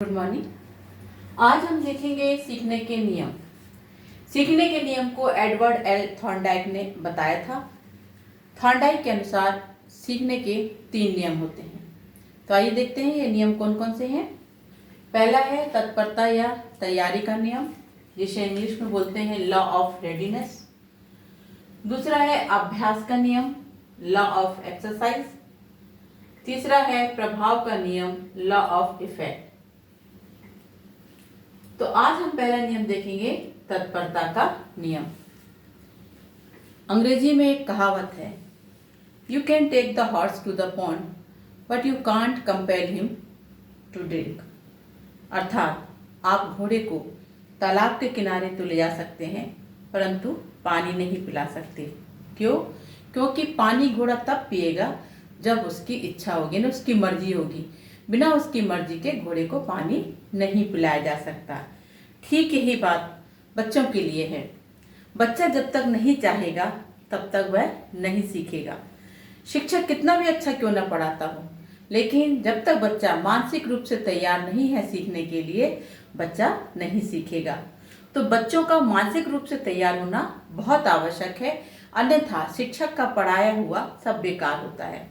Good morning. आज हम देखेंगे सीखने के नियम। सीखने के नियम को एडवर्ड एल थॉर्नडाइक ने बताया था। थॉर्नडाइक के अनुसार सीखने के 3 नियम होते हैं। तो आइए देखते हैं ये नियम कौन कौन से हैं। पहला है तत्परता या तैयारी का नियम, जिसे इंग्लिश में बोलते हैं लॉ ऑफ रेडीनेस। दूसरा है अभ्यास का नियम, लॉ ऑफ एक्सरसाइज। तीसरा है प्रभाव का नियम, लॉ ऑफ इफेक्ट। तो आज हम पहला नियम देखेंगे, तत्परता का नियम। अंग्रेजी में एक कहावत है, you can take the horse to the pond but you can't compel him to drink. अर्थात आप घोड़े को तालाब के किनारे तो ले जा सकते हैं, परंतु पानी नहीं पिला सकते। क्यों? क्योंकि पानी घोड़ा तब पिएगा जब उसकी इच्छा होगी, ना उसकी मर्जी होगी। बिना उसकी मर्जी के घोड़े को पानी नहीं पिलाया जा सकता। ठीक यही बात बच्चों के लिए है। बच्चा जब तक नहीं चाहेगा तब तक वह नहीं सीखेगा। शिक्षक कितना भी अच्छा क्यों ना पढ़ाता हो, लेकिन जब तक बच्चा मानसिक रूप से तैयार नहीं है सीखने के लिए, बच्चा नहीं सीखेगा। तो बच्चों का मानसिक रूप से तैयार होना बहुत आवश्यक है, अन्यथा शिक्षक का पढ़ाया हुआ सब बेकार होता है।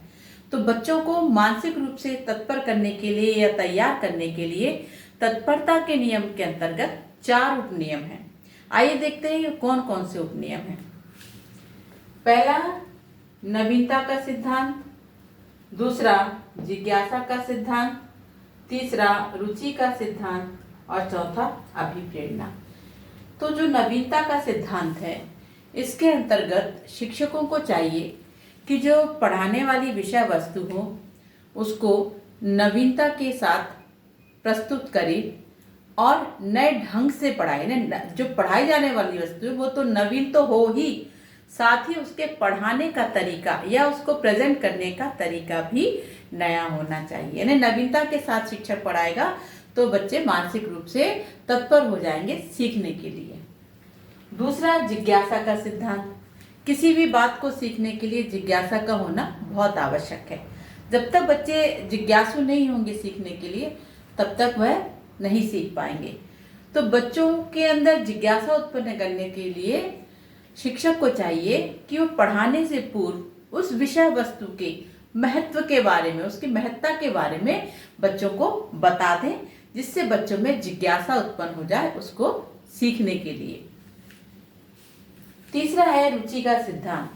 तो बच्चों को मानसिक रूप से तत्पर करने के लिए या तैयार करने के लिए तत्परता के नियम के अंतर्गत 4 उपनियम हैं। आइए देखते हैं ये कौन कौन से उपनियम हैं। पहला नवीनता का सिद्धांत, दूसरा जिज्ञासा का सिद्धांत, तीसरा रुचि का सिद्धांत और चौथा अभिप्रेरणा। तो जो नवीनता का सिद्धांत है, इसके अंतर्गत शिक्षकों को चाहिए कि जो पढ़ाने वाली विषय वस्तु हो उसको नवीनता के साथ प्रस्तुत करे और नए ढंग से पढ़ाए। जो पढ़ाई जाने वाली वस्तु है वो तो नवीन तो हो ही, साथ ही उसके पढ़ाने का तरीका या उसको प्रेजेंट करने का तरीका भी नया होना चाहिए। यानी नवीनता के साथ शिक्षक पढ़ाएगा तो बच्चे मानसिक रूप से तत्पर हो जाएंगे सीखने के लिए। दूसरा जिज्ञासा का सिद्धांत। किसी भी बात को सीखने के लिए जिज्ञासा का होना बहुत आवश्यक है। जब तक बच्चे जिज्ञासु नहीं होंगे सीखने के लिए, तब तक वह नहीं सीख पाएंगे। तो बच्चों के अंदर जिज्ञासा उत्पन्न करने के लिए शिक्षक को चाहिए कि वो पढ़ाने से पूर्व उस विषय वस्तु के महत्व के बारे में, उसकी महत्ता के बारे में बच्चों को बता दें, जिससे बच्चों में जिज्ञासा उत्पन्न हो जाए उसको सीखने के लिए। तीसरा है रुचि का सिद्धांत।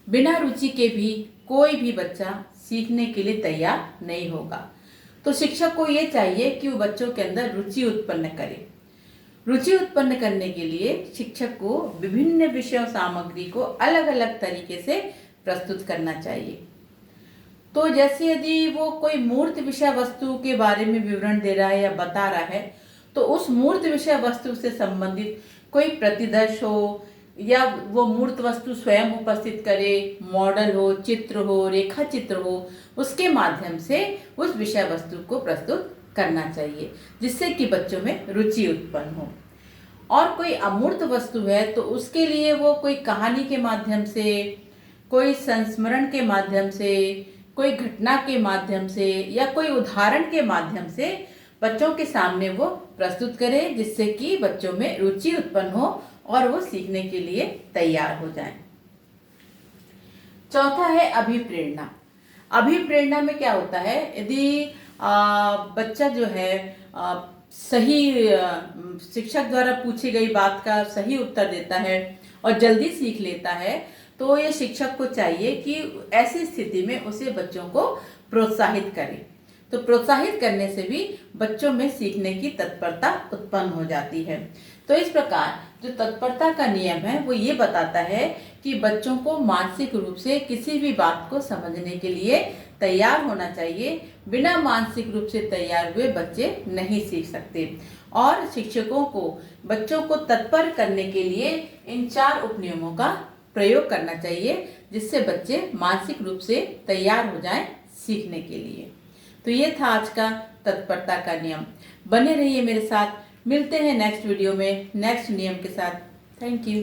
बिना रुचि के भी कोई भी बच्चा सीखने के लिए तैयार नहीं होगा। तो शिक्षक को ये चाहिए कि वो बच्चों के अंदर रुचि उत्पन्न करे। रुचि उत्पन्न करने के लिए शिक्षक को विभिन्न विषय सामग्री को अलग अलग तरीके से प्रस्तुत करना चाहिए। तो जैसे यदि वो कोई मूर्त विषय वस्तु के बारे में विवरण दे रहा है या बता रहा है, तो उस मूर्त विषय वस्तु से संबंधित कोई प्रतिदर्श हो या वो मूर्त वस्तु स्वयं उपस्थित करे, मॉडल हो, चित्र हो, रेखा चित्र हो, उसके माध्यम से उस विषय वस्तु को प्रस्तुत करना चाहिए, जिससे कि बच्चों में रुचि उत्पन्न हो। और कोई अमूर्त वस्तु है तो उसके लिए वो कोई कहानी के माध्यम से, कोई संस्मरण के माध्यम से, कोई घटना के माध्यम से या कोई उदाहरण के माध्यम से बच्चों के सामने वो प्रस्तुत करे, जिससे कि बच्चों में रुचि उत्पन्न हो और वो सीखने के लिए तैयार हो जाएं। चौथा है अभिप्रेरणा। अभिप्रेरणा में क्या होता है, यदि बच्चा जो है सही शिक्षक द्वारा पूछी गई बात का सही उत्तर देता है और जल्दी सीख लेता है, तो ये शिक्षक को चाहिए कि ऐसी स्थिति में उसे बच्चों को प्रोत्साहित करे। तो प्रोत्साहित करने से भी बच्चों में सीखने की तत्परता उत्पन्न हो जाती है। तो इस प्रकार जो तत्परता का नियम है वो ये बताता है कि बच्चों को मानसिक रूप से किसी भी बात को समझने के लिए तैयार होना चाहिए। बिना मानसिक रूप से तैयार हुए बच्चे नहीं सीख सकते। और शिक्षकों को बच्चों को तत्पर करने के लिए इन 4 उपनियमों का प्रयोग करना चाहिए, जिससे बच्चे मानसिक रूप से तैयार हो जाएं सीखने के लिए। तो ये था आज का तत्परता का नियम। बने रहिए मेरे साथ, मिलते हैं नेक्स्ट वीडियो में नेक्स्ट नियम के साथ। Thank you.